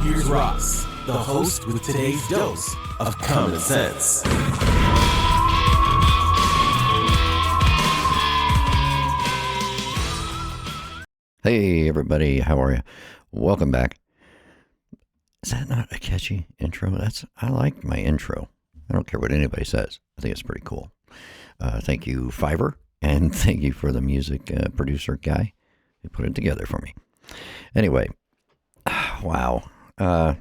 Here's Ross, the host with today's dose of common sense. Hey everybody, how are you? Welcome back. Is that not a catchy intro? I like my intro. I don't care what anybody says. I think it's pretty cool. Thank you, Fiverr, and thank you for the music producer guy who put it together for me. Anyway, wow. Hell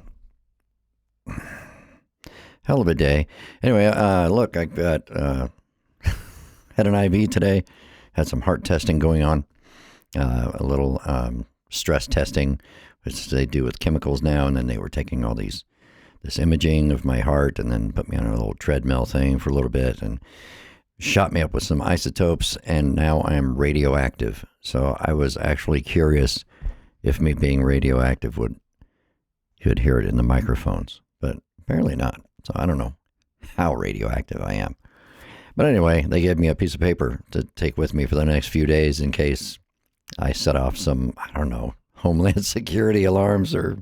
of a day. Anyway, look, I got had an IV today, had some heart testing going on, a little stress testing, which they do with chemicals now, and then they were taking all this imaging of my heart and then put me on a little treadmill thing for a little bit and shot me up with some isotopes, and now I am radioactive. So I was actually curious if me being radioactive you'd hear it in the microphones, but apparently not. So I don't know how radioactive I am. But anyway, they gave me a piece of paper to take with me for the next few days in case I set off some, I don't know, Homeland Security alarms or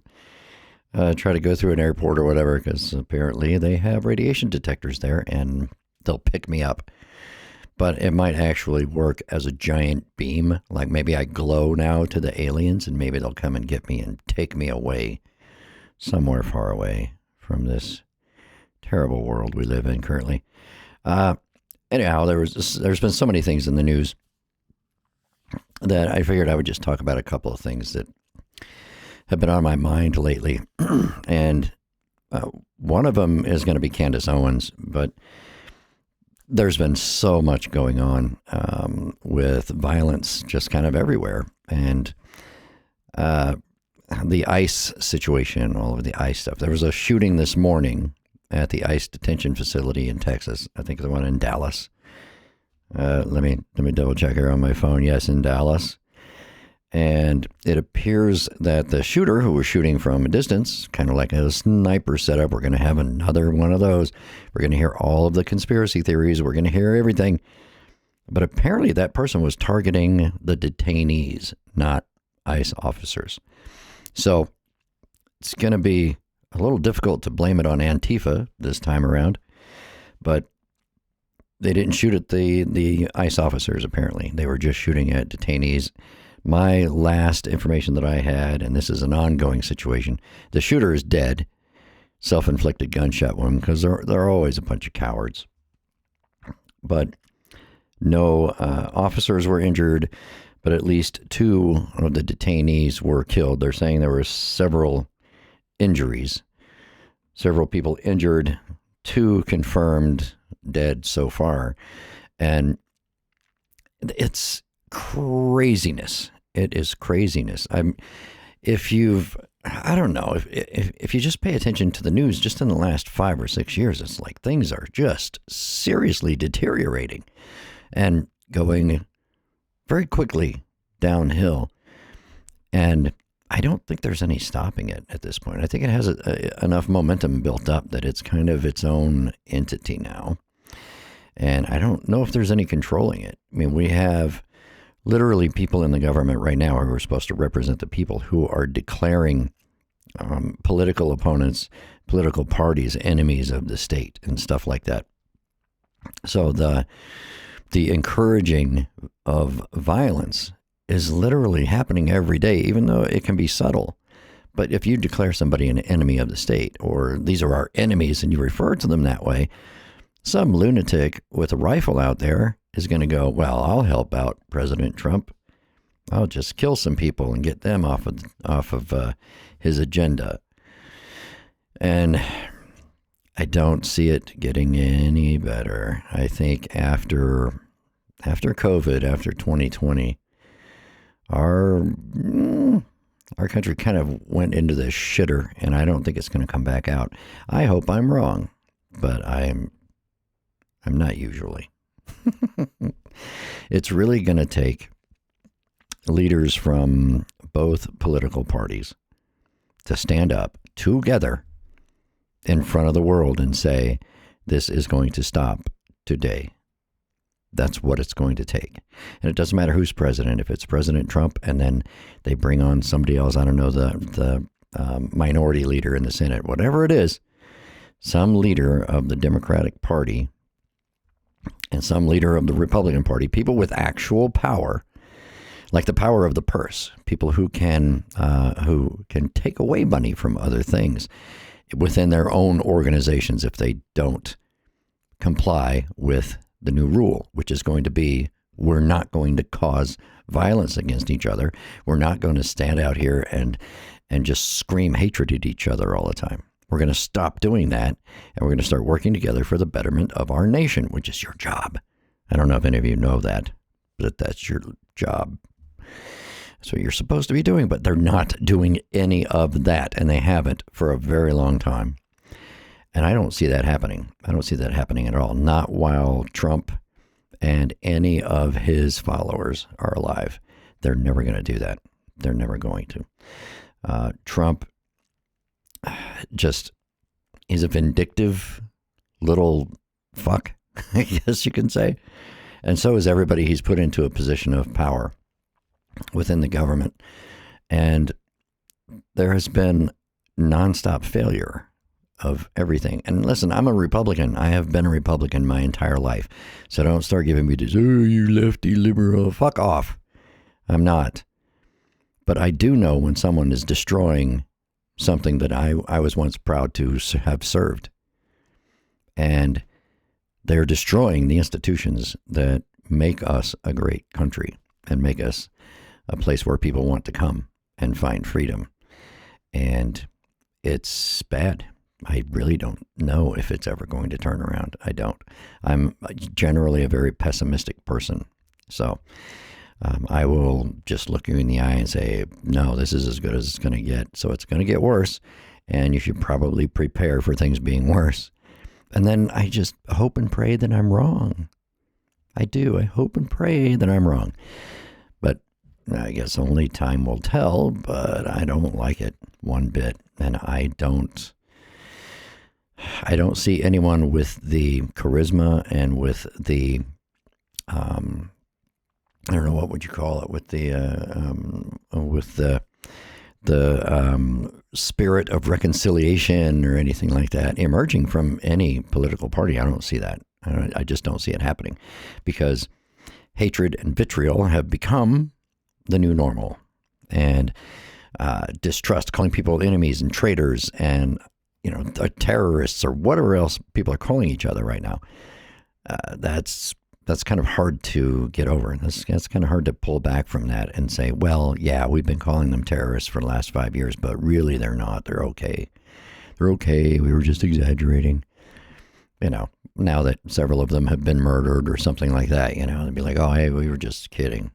try to go through an airport or whatever, because apparently they have radiation detectors there and they'll pick me up. But it might actually work as a giant beam. Like maybe I glow now to the aliens and maybe they'll come and get me and take me away somewhere far away from this terrible world we live in currently. Anyhow, there's been so many things in the news that I figured I would just talk about a couple of things that have been on my mind lately. And one of them is going to be Candace Owens, but there's been so much going on with violence just kind of everywhere. And the ICE situation, all of the ICE stuff. There was a shooting this morning at the ICE detention facility in Texas. I think the one in Dallas. Let me double check here on my phone. Yes, in Dallas. And it appears that the shooter, who was shooting from a distance, kind of like a sniper setup, we're going to have another one of those. We're going to hear all of the conspiracy theories. We're going to hear everything. But apparently that person was targeting the detainees, not ICE officers. So it's going to be a little difficult to blame it on Antifa this time around. But they didn't shoot at the ICE officers, apparently. They were just shooting at detainees. My last information that I had, and this is an ongoing situation, the shooter is dead, self-inflicted gunshot wound, because they're always a bunch of cowards. But no officers were injured, but at least 2 of the detainees were killed. They're saying there were several injuries, several people injured, 2 confirmed dead so far. And it's craziness. It is craziness. If you just pay attention to the news just in the last 5 or 6 years, it's like things are just seriously deteriorating and going very quickly downhill. And I don't think there's any stopping it at this point. I think it has enough momentum built up that it's kind of its own entity now. And I don't know if there's any controlling it. I mean, we have literally people in the government right now who are supposed to represent the people who are declaring political opponents, political parties, enemies of the state and stuff like that. So the encouraging of violence is literally happening every day, even though it can be subtle. But if you declare somebody an enemy of the state, or these are our enemies, and you refer to them that way, some lunatic with a rifle out there is going to go, well, I'll help out President Trump. I'll just kill some people and get them off of his agenda. And I don't see it getting any better. I think after COVID, after 2020, our country kind of went into this shitter, and I don't think it's going to come back out. I hope I'm wrong, but I'm not usually. It's really going to take leaders from both political parties to stand up together in front of the world and say, this is going to stop today. That's what it's going to take. And it doesn't matter who's president. If it's President Trump and then they bring on somebody else, I don't know, the minority leader in the Senate, whatever it is, some leader of the Democratic Party and some leader of the Republican Party, people with actual power, like the power of the purse, people who can take away money from other things within their own organizations if they don't comply with the new rule, which is going to be, we're not going to cause violence against each other. We're not going to stand out here and just scream hatred at each other all the time. We're going to stop doing that, and we're going to start working together for the betterment of our nation, which is your job. I don't know if any of you know that, but that's your job. That's what you're supposed to be doing, but they're not doing any of that, and they haven't for a very long time. And I don't see that happening. I don't see that happening at all. Not while Trump and any of his followers are alive. They're never going to do that. They're never going to. Trump he's a vindictive little fuck, I guess you can say. And so is everybody he's put into a position of power within the government. And there has been nonstop failure of everything. And listen, I'm a Republican. I have been a Republican my entire life. So don't start giving me this, oh, you lefty liberal. Fuck off. I'm not. But I do know when someone is destroying something that I was once proud to have served. And they're destroying the institutions that make us a great country and make us a place where people want to come and find freedom. And it's bad. I really don't know if it's ever going to turn around. I don't. I'm generally a very pessimistic person. So I will just look you in the eye and say, no, this is as good as it's going to get. So it's going to get worse. And you should probably prepare for things being worse. And then I just hope and pray that I'm wrong. I do. I hope and pray that I'm wrong. But I guess only time will tell. But I don't like it one bit. And I don't see anyone with the charisma and with the, I don't know, what would you call it, with the spirit of reconciliation or anything like that emerging from any political party. I don't see that. I just don't see it happening, because hatred and vitriol have become the new normal, and distrust, calling people enemies and traitors and terrorists or whatever else people are calling each other right now. That's kind of hard to get over. That's kind of hard to pull back from that and say, well, yeah, we've been calling them terrorists for the last 5 years, but really they're not. They're okay. They're okay. We were just exaggerating. Now that several of them have been murdered or something like that, they'd be like, oh, hey, we were just kidding.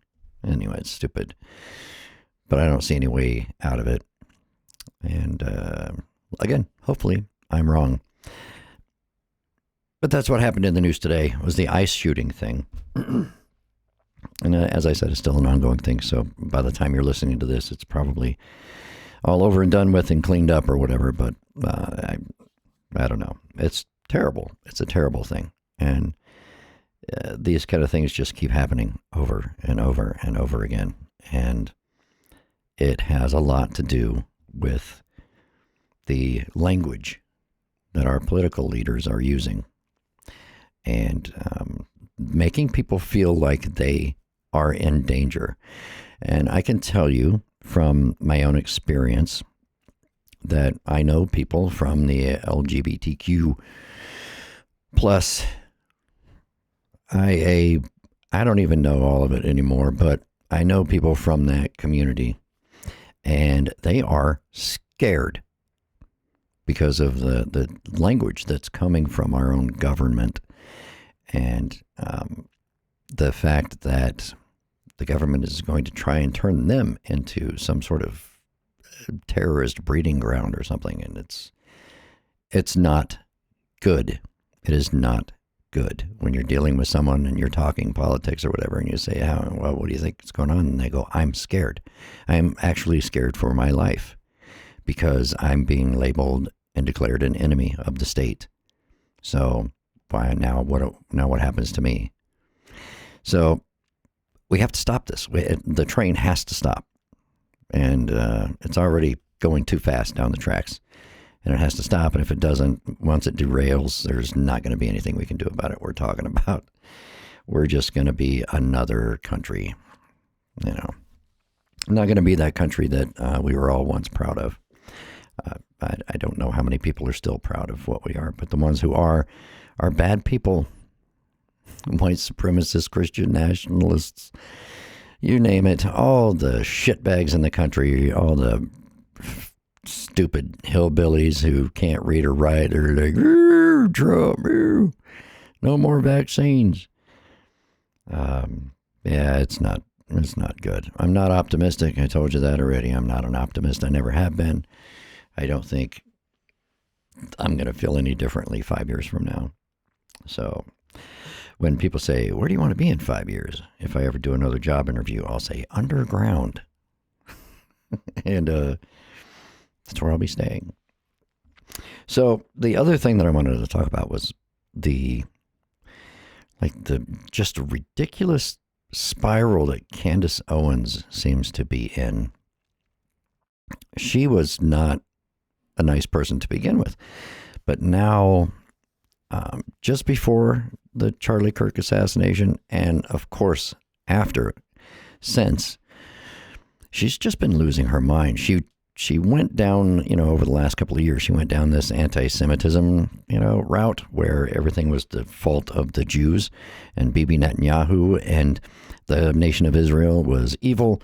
Anyway, it's stupid. But I don't see any way out of it. And again, hopefully I'm wrong. But that's what happened in the news today, was the ICE shooting thing. And as I said, it's still an ongoing thing. So by the time you're listening to this, it's probably all over and done with and cleaned up or whatever. But I don't know. It's terrible. It's a terrible thing. And these kind of things just keep happening over and over and over again. And it has a lot to do with the language that our political leaders are using, and making people feel like they are in danger. And I can tell you from my own experience that I know people from the LGBTQ plus IA, I don't even know all of it anymore, but I know people from that community, and they are scared because of the language that's coming from our own government, and the fact that the government is going to try and turn them into some sort of terrorist breeding ground or something. And it's not good. It is not good when you're dealing with someone and you're talking politics or whatever, and you say, well, what do you think is going on? And they go, I'm scared. I'm actually scared for my life because I'm being labeled and declared an enemy of the state. So now what happens to me? So we have to stop this. The train has to stop. And it's already going too fast down the tracks. And it has to stop. And if it doesn't, once it derails, there's not going to be anything we can do about it. We're just going to be another country, not going to be that country that we were all once proud of. I don't know how many people are still proud of what we are, but the ones who are bad people, white supremacists, Christian nationalists, you name it, all the shitbags in the country, all the stupid hillbillies who can't read or write, are like, Trump, no more vaccines. It's not good. I'm not optimistic. I told you that already. I'm not an optimist. I never have been. I don't think I'm going to feel any differently 5 years from now. So when people say, where do you want to be in 5 years? If I ever do another job interview, I'll say underground. And that's where I'll be staying. So the other thing that I wanted to talk about was the just a ridiculous spiral that Candace Owens seems to be in. She was not a nice person to begin with, but now, just before the Charlie Kirk assassination, and of course since, she's just been losing her mind. She went down, over the last couple of years, she went down this anti-Semitism, route where everything was the fault of the Jews and Bibi Netanyahu, and the nation of Israel was evil.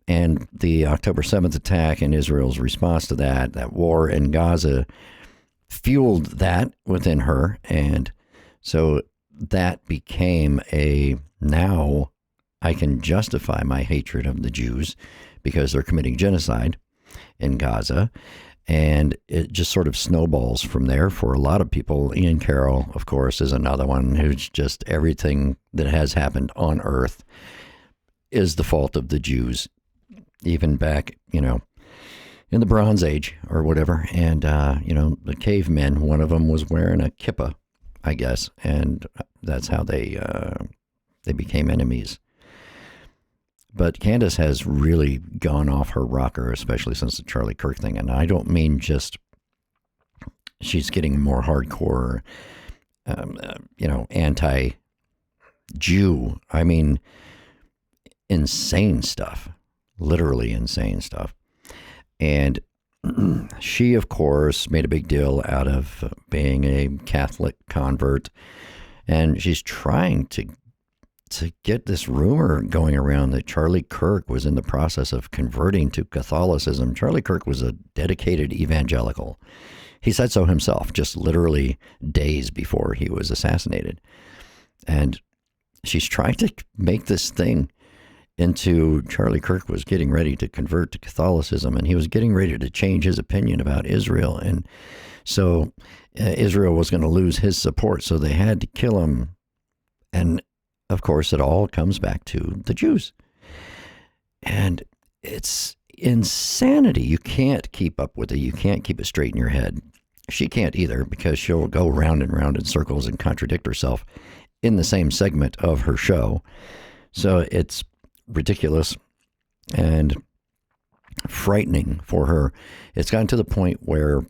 And the October 7th attack and Israel's response to that war in Gaza fueled that within her. And so that became now I can justify my hatred of the Jews because they're committing genocide in Gaza. And it just sort of snowballs from there for a lot of people. Ian Carroll, of course, is another one who's just everything that has happened on earth is the fault of the Jews, even back, in the Bronze Age or whatever. And, the cavemen, one of them was wearing a kippah, I guess. And that's how they became enemies. But Candace has really gone off her rocker, especially since the Charlie Kirk thing. And I don't mean just she's getting more hardcore, anti-Jew. I mean, insane stuff, literally insane stuff. And she, of course, made a big deal out of being a Catholic convert. And she's trying to get this rumor going around that Charlie Kirk was in the process of converting to Catholicism. Charlie Kirk was a dedicated evangelical. He said so himself, just literally days before he was assassinated. And she's trying to make this thing into Charlie Kirk was getting ready to convert to Catholicism, and he was getting ready to change his opinion about Israel. And so Israel was going to lose his support, so they had to kill him. And of course, it all comes back to the Jews. And it's insanity. You can't keep up with it. You can't keep it straight in your head. She can't either, because she'll go round and round in circles and contradict herself in the same segment of her show. So it's ridiculous and frightening for her. It's gotten to the point where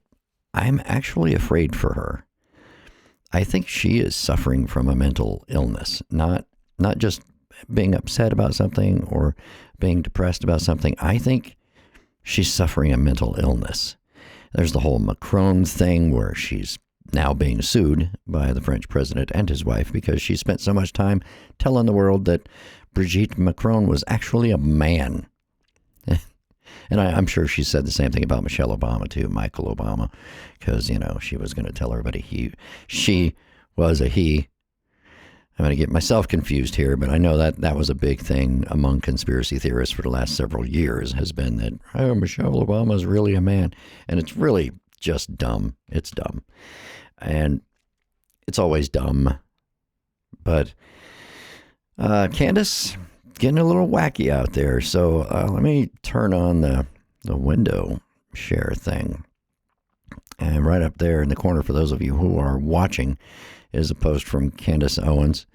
I'm actually afraid for her. I think she is suffering from a mental illness, not just being upset about something or being depressed about something. I think she's suffering a mental illness. There's the whole Macron thing where she's now being sued by the French president and his wife because she spent so much time telling the world that Brigitte Macron was actually a man. And I'm sure she said the same thing about Michelle Obama, too, Michael Obama, because, she was going to tell everybody she was a he. I'm going to get myself confused here, but I know that was a big thing among conspiracy theorists for the last several years, has been that, Michelle Obama is really a man. And it's really just dumb. It's dumb. And it's always dumb. But Candace, getting a little wacky out there. So let me turn on the window share thing. And right up there in the corner, for those of you who are watching, is a post from Candace Owens.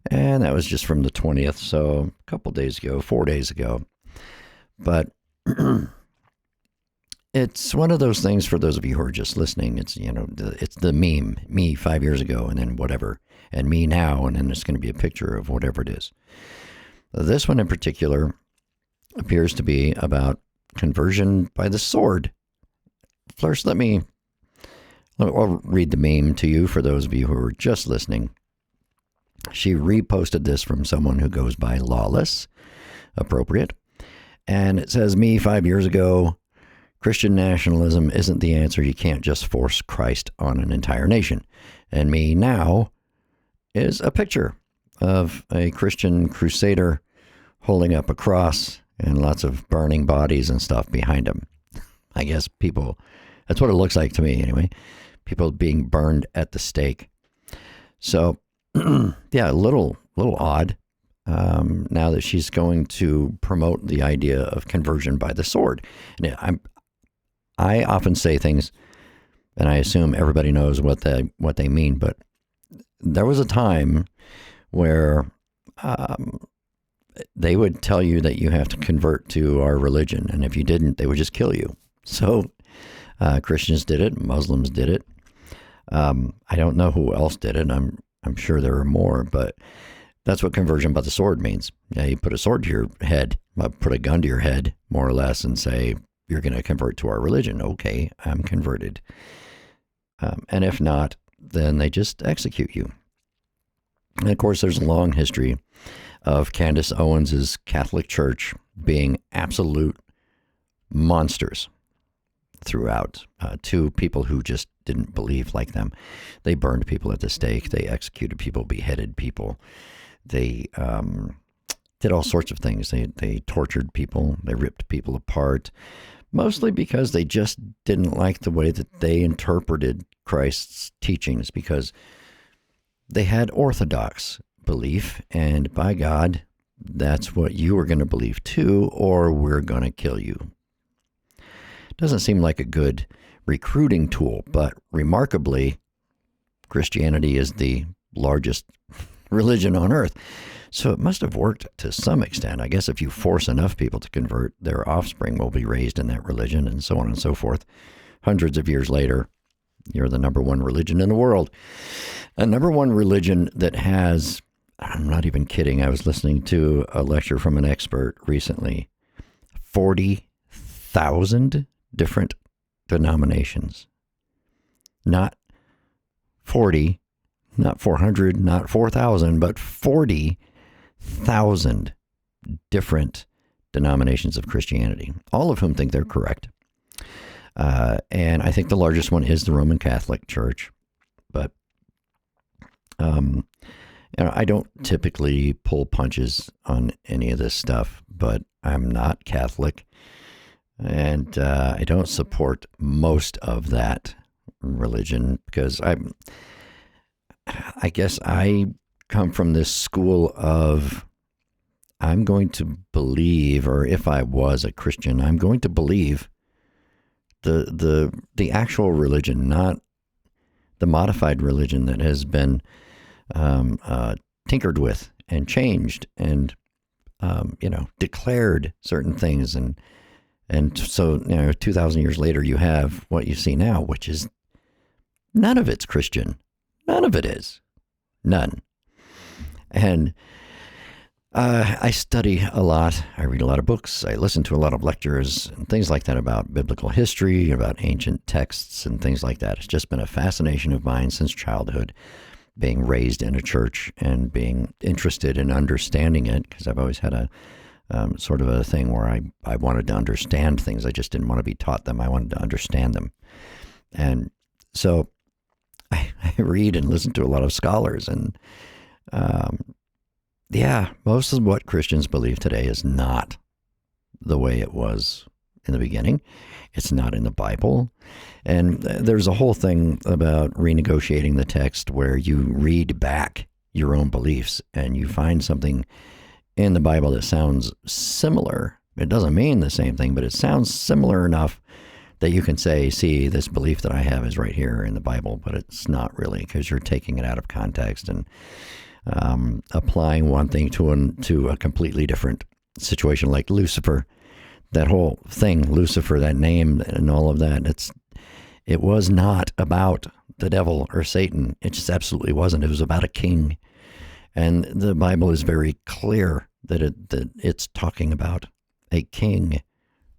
And that was just from the 20th, so a couple days ago, 4 days ago. But it's one of those things for those of you who are just listening. It's, it's the meme, me 5 years ago and then whatever, and me now, and then it's going to be a picture of whatever it is. This one in particular appears to be about conversion by the sword. First, I'll read the meme to you for those of you who are just listening. She reposted this from someone who goes by Lawless, appropriate. And it says, me 5 years ago, Christian nationalism isn't the answer. You can't just force Christ on an entire nation. And me now is a picture of a Christian crusader holding up a cross and lots of burning bodies and stuff behind him. I guess that's what it looks like to me anyway. People being burned at the stake. So, yeah, a little odd. Now that she's going to promote the idea of conversion by the sword. And I often say things, and I assume everybody knows what they mean, but there was a time where they would tell you that you have to convert to our religion, and if you didn't, they would just kill you. So Christians did it, Muslims did it. I don't know who else did it. I'm sure there are more, but that's what conversion by the sword means. Yeah, you put a sword to your head, put a gun to your head, more or less, and say, you're going to convert to our religion. Okay, I'm converted. And if not, then they just execute you. And of course, there's a long history of Candace Owens' Catholic Church being absolute monsters throughout, to people who just didn't believe like them. They burned people at the stake. They executed people, beheaded people. They did all sorts of things. They tortured people. They ripped people apart, mostly because they just didn't like the way that they interpreted Christ's teachings, because they had orthodox belief, and by God, that's what you are going to believe too, or we're going to kill you. Doesn't seem like a good recruiting tool, but remarkably, Christianity is the largest religion on earth. So it must have worked to some extent. I guess if you force enough people to convert, their offspring will be raised in that religion, and so on and so forth. Hundreds of years later, you're the number one religion in the world. A number one religion that has, I'm not even kidding, I was listening to a lecture from an expert recently, 40,000 different denominations. Not 40, not 400, not 4,000, but 40,000 different denominations of Christianity, all of whom think they're correct. And I think the largest one is the Roman Catholic Church. But, I don't typically pull punches on any of this stuff, but I'm not Catholic. And I don't support most of that religion because I guess I come from this school of I'm going to believe, or if I was a Christian, I'm going to believe the actual religion, not the modified religion that has been tinkered with and changed and declared certain things, and so 2,000 years later you have what you see now, which is none of it's Christian. None of it is. None. And I study a lot. I read a lot of books. I listen to a lot of lectures and things like that about biblical history, about ancient texts and things like that. It's just been a fascination of mine since childhood, being raised in a church and being interested in understanding it, because I've always had a sort of a thing where I wanted to understand things. I just didn't want to be taught them. I wanted to understand them. And so I read and listen to a lot of scholars, and most of what Christians believe today is not the way it was in the beginning. It's not in the Bible. And there's a whole thing about renegotiating the text where you read back your own beliefs and you find something in the Bible that sounds similar. It doesn't mean the same thing, but it sounds similar enough that you can say, see, this belief that I have is right here in the Bible, but it's not really, because you're taking it out of context and applying one thing to a completely different situation, like Lucifer. that whole thing, Lucifer, that name and all of that, it was not about the devil or Satan. It just absolutely wasn't. It was about a king. And the Bible is very clear that it's talking about a king,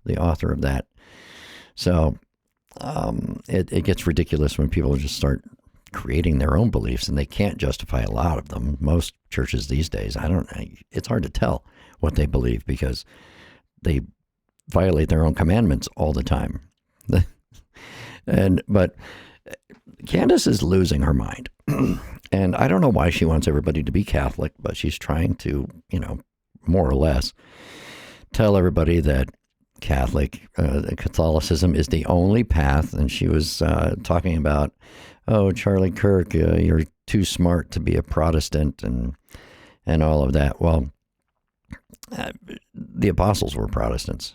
the author of that. So it gets ridiculous when people just start creating their own beliefs, and they can't justify a lot of them. Most churches these days, it's hard to tell what they believe because they violate their own commandments all the time. But Candace is losing her mind. And I don't know why she wants everybody to be Catholic, but she's trying to, more or less tell everybody that Catholicism is the only path. And she was talking about, oh, Charlie Kirk, you're too smart to be a Protestant and all of that. Well, the apostles were Protestants.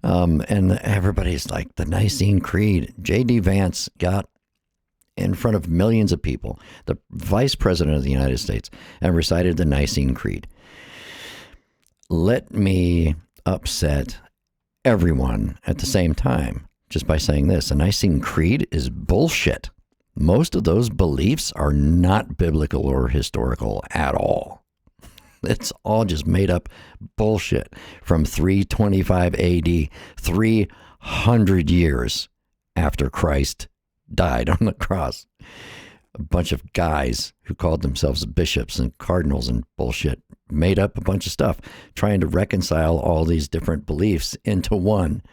And everybody's like, the Nicene Creed. J.D. Vance got in front of millions of people, the vice president of the United States, and recited the Nicene Creed. Let me upset everyone at the same time just by saying this. The Nicene Creed is bullshit. Most of those beliefs are not biblical or historical at all. It's all just made up bullshit from 325 AD, 300 years after Christ died on the cross. A bunch of guys who called themselves bishops and cardinals and bullshit made up a bunch of stuff trying to reconcile all these different beliefs into one.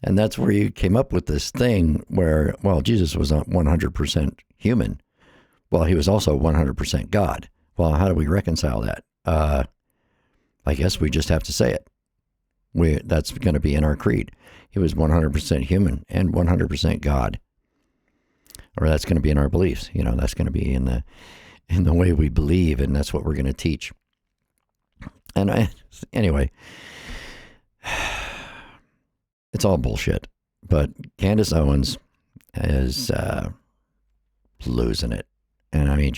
And that's where you came up with this thing where, well, Jesus was not 100% human. Well, he was also 100% God. Well, how do we reconcile that? I guess we just have to say it. That's going to be in our creed. He was 100% human and 100% God. Or that's going to be in our beliefs. That's going to be in the way we believe, and that's what we're going to teach. And anyway, it's all bullshit. But Candace Owens is losing it. And I mean,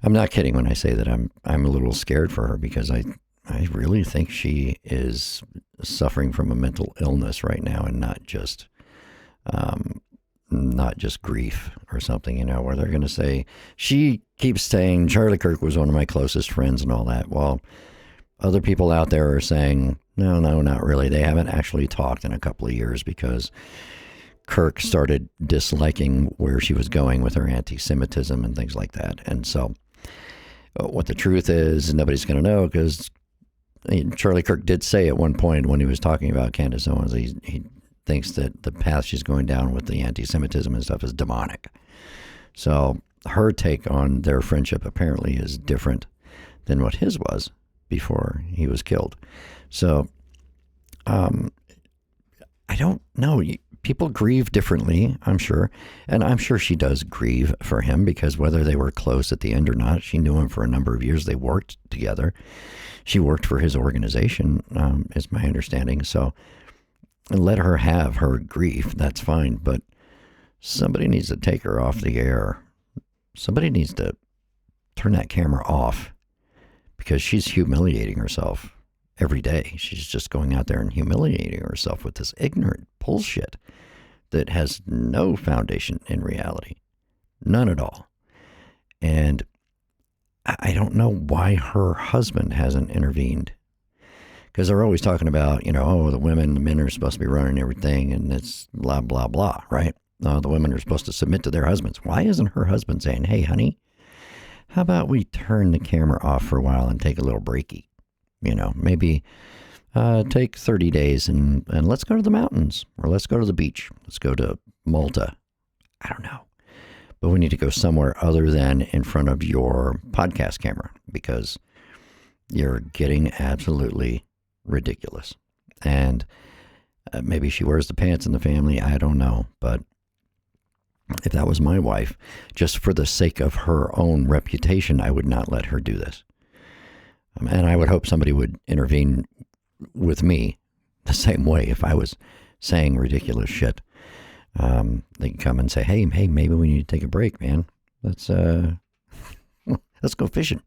I'm not kidding when I say that I'm a little scared for her, because I really think she is suffering from a mental illness right now, and not just grief or something, where they're going to say, she keeps saying Charlie Kirk was one of my closest friends and all that. Well, other people out there are saying, no, not really. They haven't actually talked in a couple of years because Kirk started disliking where she was going with her anti-Semitism and things like that. And so what the truth is, nobody's going to know, because Charlie Kirk did say at one point when he was talking about Candace Owens, he thinks that the path she's going down with the anti-Semitism and stuff is demonic. So her take on their friendship apparently is different than what his was before he was killed. So I don't know. People grieve differently, I'm sure. And I'm sure she does grieve for him, because whether they were close at the end or not, she knew him for a number of years. They worked together. She worked for his organization, is my understanding. So let her have her grief. That's fine. But somebody needs to take her off the air. Somebody needs to turn that camera off, because she's humiliating herself every day. She's just going out there and humiliating herself with this ignorant bullshit that has no foundation in reality. None at all. And I don't know why her husband hasn't intervened. Because they're always talking about, the men are supposed to be running everything, and it's blah, blah, blah, right? The women are supposed to submit to their husbands. Why isn't her husband saying, hey, honey, how about we turn the camera off for a while and take a little breaky? Maybe take 30 days and let's go to the mountains, or let's go to the beach. Let's go to Malta. I don't know. But we need to go somewhere other than in front of your podcast camera, because you're getting absolutely ridiculous. And maybe she wears the pants in the family. I don't know. But if that was my wife, just for the sake of her own reputation, I would not let her do this. And I would hope somebody would intervene with me the same way if I was saying ridiculous shit. They can come and say, hey, maybe we need to take a break, man. Let's go fishing.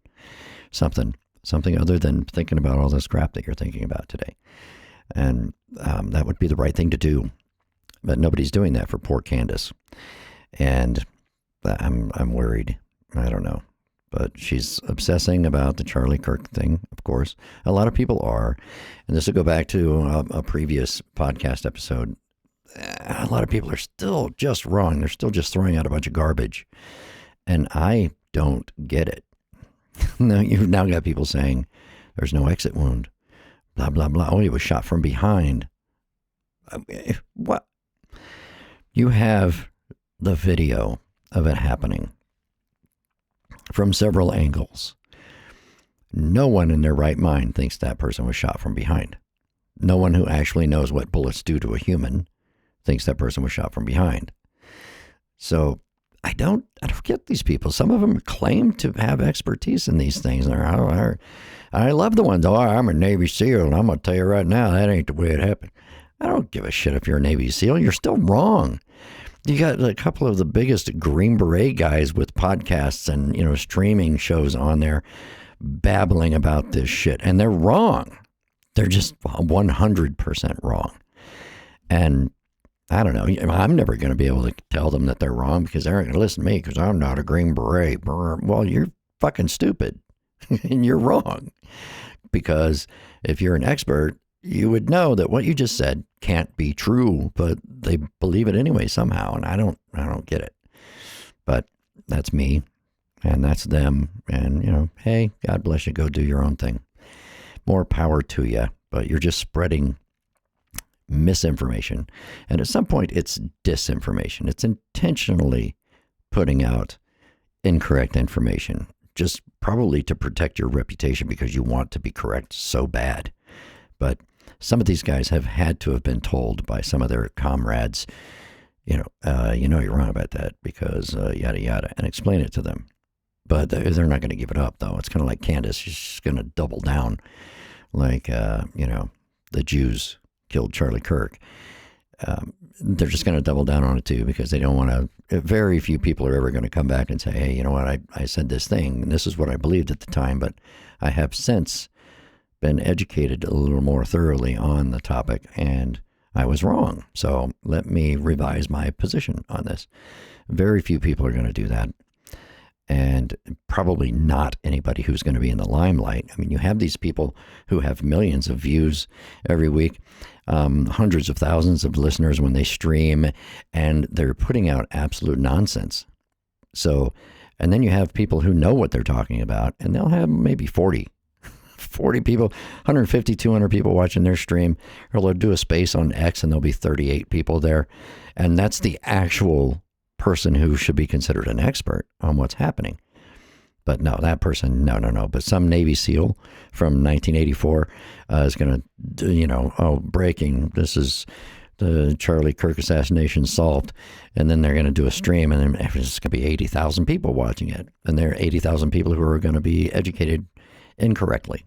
Something. something other than thinking about all this crap that you're thinking about today. And that would be the right thing to do. But nobody's doing that for poor Candace. And I'm worried. I don't know. But she's obsessing about the Charlie Kirk thing, of course. A lot of people are. And this will go back to a previous podcast episode. A lot of people are still just wrong. They're still just throwing out a bunch of garbage. And I don't get it. Now, you've now got people saying there's no exit wound. Blah, blah, blah. Oh, he was shot from behind. What? You have the video of it happening from several angles. No one in their right mind thinks that person was shot from behind. No one who actually knows what bullets do to a human thinks that person was shot from behind. So I don't get these people. Some of them claim to have expertise in these things. I love the ones, I'm a Navy SEAL, and I'm going to tell you right now, that ain't the way it happened. I don't give a shit if you're a Navy SEAL. You're still wrong. You got a couple of the biggest Green Beret guys with podcasts and, streaming shows on there babbling about this shit, and they're wrong. They're just 100% wrong. And I don't know. I'm never going to be able to tell them that they're wrong because they're not going to listen to me because I'm not a Green Beret. Well, you're fucking stupid and you're wrong. Because if you're an expert, you would know that what you just said can't be true, but they believe it anyway somehow. And I don't get it. But that's me and that's them. And, hey, God bless you. Go do your own thing. More power to you. But you're just spreading misinformation. And at some point, it's disinformation. It's intentionally putting out incorrect information, just probably to protect your reputation because you want to be correct so bad. But some of these guys have had to have been told by some of their comrades, you're wrong about that because yada, yada, and explain it to them. But they're not going to give it up, though. It's kind of like Candace. She's just going to double down like, the Jews killed Charlie Kirk. They're just going to double down on it too because they don't want to. Very few people are ever going to come back and say, hey, you know what, I said this thing and this is what I believed at the time, but I have since been educated a little more thoroughly on the topic and I was wrong. So let me revise my position on this. Very few people are going to do that. And probably not anybody who's going to be in the limelight. I mean, you have these people who have millions of views every week, hundreds of thousands of listeners when they stream, and they're putting out absolute nonsense. So, and then you have people who know what they're talking about, and they'll have maybe 40 people, 150, 200 people watching their stream, or they'll do a space on X and there'll be 38 people there. And that's the actual person who should be considered an expert on what's happening. But no, that person, no. But some Navy SEAL from 1984 is going to, breaking, this is the Charlie Kirk assassination solved. And then they're going to do a stream and then there's going to be 80,000 people watching it. And there are 80,000 people who are going to be educated incorrectly.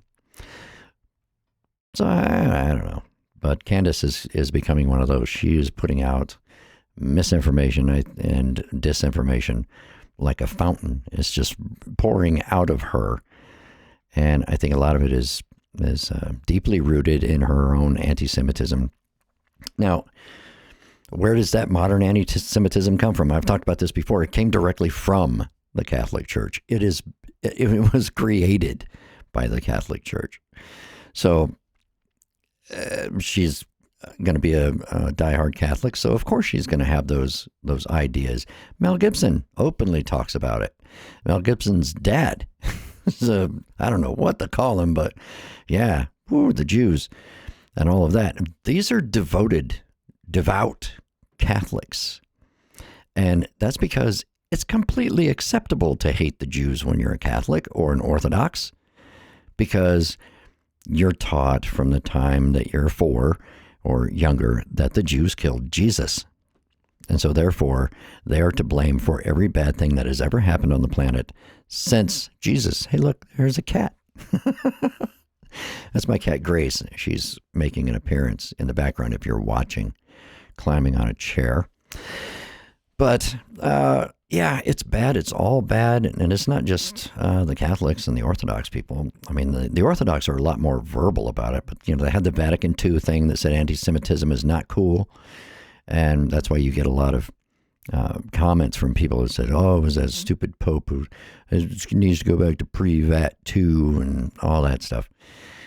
So I don't know. But Candace is becoming one of those. She is putting out misinformation and disinformation like a fountain. It's just pouring out of her. And I think a lot of it is deeply rooted in her own anti-Semitism. Now, where does that modern anti-Semitism come from? I've talked about this before. It came directly from the Catholic Church. It was created by the Catholic Church. So she's going to be a diehard Catholic, so of course she's going to have those ideas. Mel Gibson openly talks about it. Mel Gibson's dad, I don't know what to call him, but yeah, the Jews and all of that. These are devout Catholics, and that's because it's completely acceptable to hate the Jews when you're a Catholic or an Orthodox, because you're taught from the time that you're 4 or younger that the Jews killed Jesus. And so therefore, they are to blame for every bad thing that has ever happened on the planet since Jesus. Hey, look, there's a cat. That's my cat, Grace. She's making an appearance in the background if you're watching, climbing on a chair. But Yeah, it's bad. It's all bad. And it's not just the Catholics and the Orthodox people. I mean, the Orthodox are a lot more verbal about it. But, they had the Vatican II thing that said anti-Semitism is not cool. And that's why you get a lot of comments from people that said, oh, it was that stupid Pope who needs to go back to pre-Vat II and all that stuff.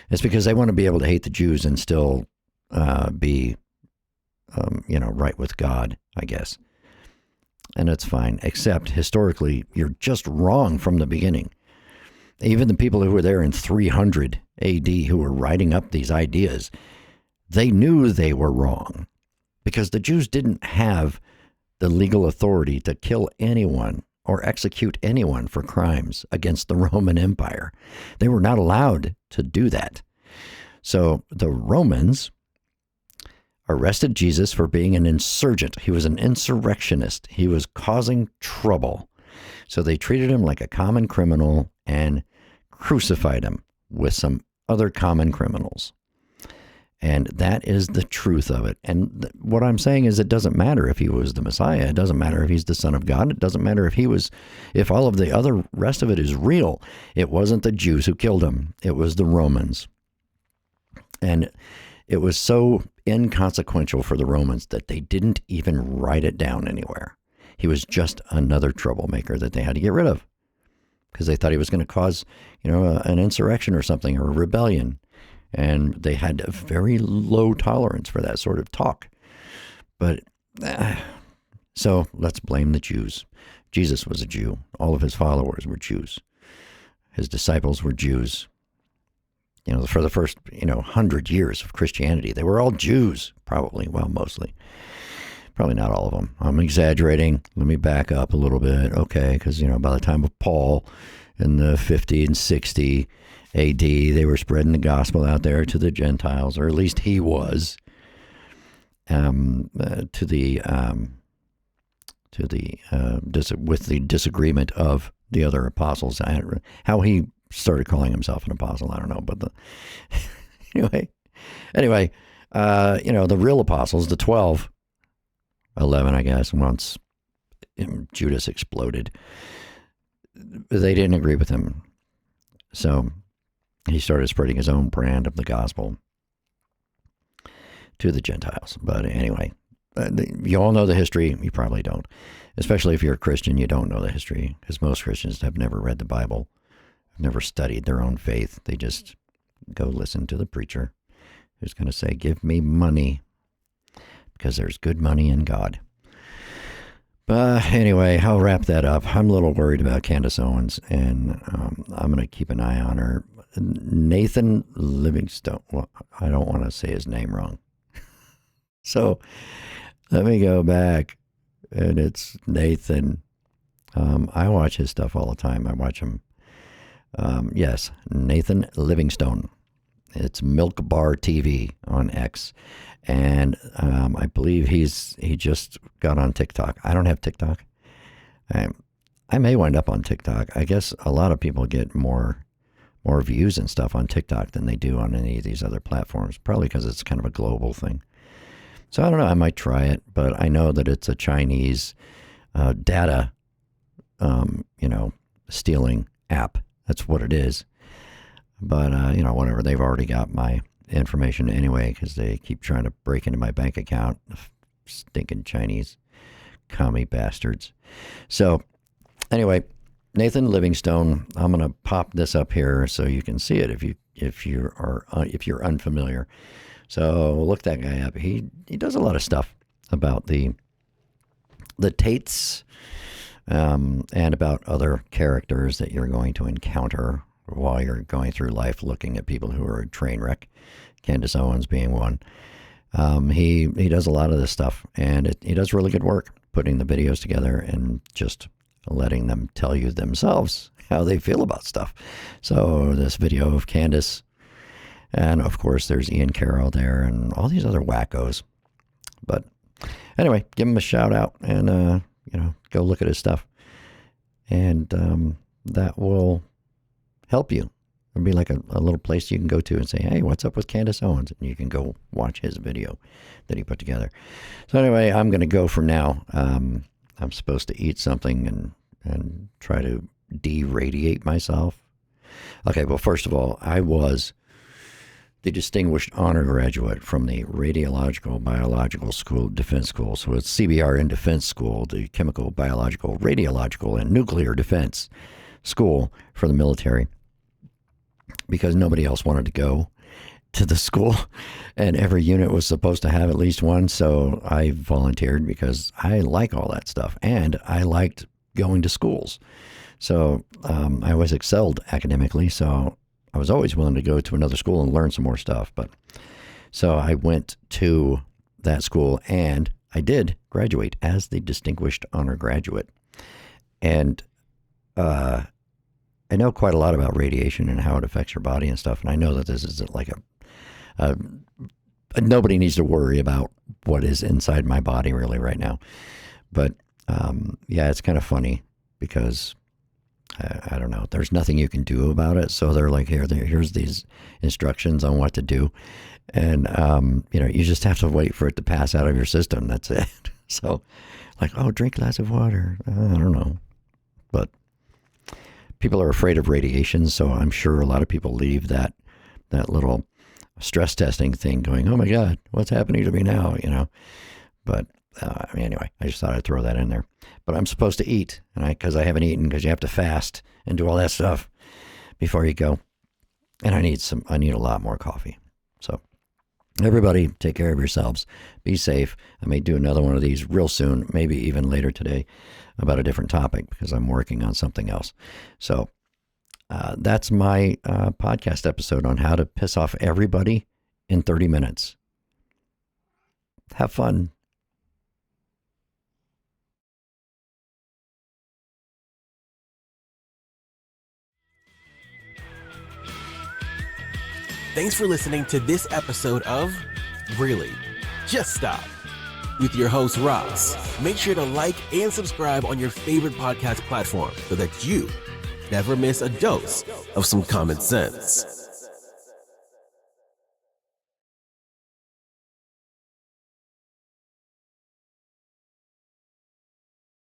It's because they want to be able to hate the Jews and still be, right with God, I guess. And it's fine, except historically, you're just wrong from the beginning. Even the people who were there in 300 AD who were writing up these ideas, they knew they were wrong because the Jews didn't have the legal authority to kill anyone or execute anyone for crimes against the Roman Empire. They were not allowed to do that. So the Romans arrested Jesus for being an insurgent. He was an insurrectionist. He was causing trouble. So they treated him like a common criminal and crucified him with some other common criminals. And that is the truth of it. And what I'm saying is it doesn't matter if he was the Messiah. It doesn't matter if he's the Son of God. It doesn't matter if all of the other rest of it is real. It wasn't the Jews who killed him. It was the Romans. And it was so inconsequential for the Romans that they didn't even write it down anywhere. He was just another troublemaker that they had to get rid of because they thought he was going to cause, an insurrection or something or a rebellion. And they had a very low tolerance for that sort of talk. But so let's blame the Jews. Jesus was a Jew. All of his followers were Jews. His disciples were Jews. For the first, 100 years of Christianity, they were all Jews, probably. Well, mostly. Probably not all of them. I'm exaggerating. Let me back up a little bit. Okay, because, by the time of Paul in the 50 and 60 AD, they were spreading the gospel out there to the Gentiles, or at least he was, with the disagreement of the other apostles. How he started calling himself an apostle, I don't know, but anyway, the real apostles, the 12, 11, I guess, once Judas exploded, they didn't agree with him. So he started spreading his own brand of the gospel to the Gentiles. But anyway, you all know the history. You probably don't. Especially if you're a Christian, you don't know the history, because most Christians have never read the Bible, have never studied their own faith. They just go listen to the preacher who's going to say, give me money, because there's good money in God. But anyway, I'll wrap that up. I'm a little worried about Candace Owens, and I'm going to keep an eye on her. Nathan Livingstone. Well, I don't want to say his name wrong. So let me go back, and it's Nathan. I watch his stuff all the time. I watch him. Yes, Nathan Livingstone. It's Milk Bar TV on X. And I believe he just got on TikTok. I don't have TikTok. I may wind up on TikTok. I guess a lot of people get more views and stuff on TikTok than they do on any of these other platforms, probably because it's kind of a global thing. So I don't know. I might try it, but I know that it's a Chinese data, stealing app. That's what it is. But, whatever. They've already got my information anyway, because they keep trying to break into my bank account. Stinking Chinese commie bastards. So anyway, Nathan Livingstone, I'm going to pop this up here so you can see it if you're unfamiliar. So look that guy up. He does a lot of stuff about the Tates and about other characters that you're going to encounter while you're going through life, looking at people who are a train wreck. Candace Owens being one. He does a lot of this stuff, and he does really good work putting the videos together and just letting them tell you themselves how they feel about stuff. So this video of Candace, and of course there's Ian Carroll there and all these other wackos. But anyway, give him a shout out and go look at his stuff, and that will help you. It'll be like a little place you can go to and say, hey, what's up with Candace Owens? And you can go watch his video that he put together. So anyway, I'm going to go for now. I'm supposed to eat something and try to de-radiate myself. Okay, well, first of all, I was the distinguished honor graduate from the Radiological Biological School, Defense School. So it's CBR in Defense School, the Chemical, Biological, Radiological, and Nuclear Defense School for the military, because nobody else wanted to go to the school, and every unit was supposed to have at least one. So I volunteered because I like all that stuff, and I liked going to schools. So I always excelled academically, so I was always willing to go to another school and learn some more stuff. But so I went to that school, and I did graduate as the distinguished honor graduate. And I know quite a lot about radiation and how it affects your body and stuff. And I know that this isn't like nobody needs to worry about what is inside my body really right now. But yeah, it's kind of funny because I don't know. There's nothing you can do about it. So they're like, here's these instructions on what to do. And, you just have to wait for it to pass out of your system. That's it. So like, oh, drink a glass of water. I don't know. But people are afraid of radiation. So I'm sure a lot of people leave that little stress testing thing going, oh my God, what's happening to me now? But anyway, I just thought I'd throw that in there. But I'm supposed to eat, because I haven't eaten, because you have to fast and do all that stuff before you go. And I need a lot more coffee. So everybody, take care of yourselves. Be safe. I may do another one of these real soon, maybe even later today, about a different topic, because I'm working on something else. So that's my podcast episode on how to piss off everybody in 30 minutes. Have fun. Thanks for listening to this episode of Really? Just Stop with your host, Ross. Make sure to like and subscribe on your favorite podcast platform so that you never miss a dose of some common sense.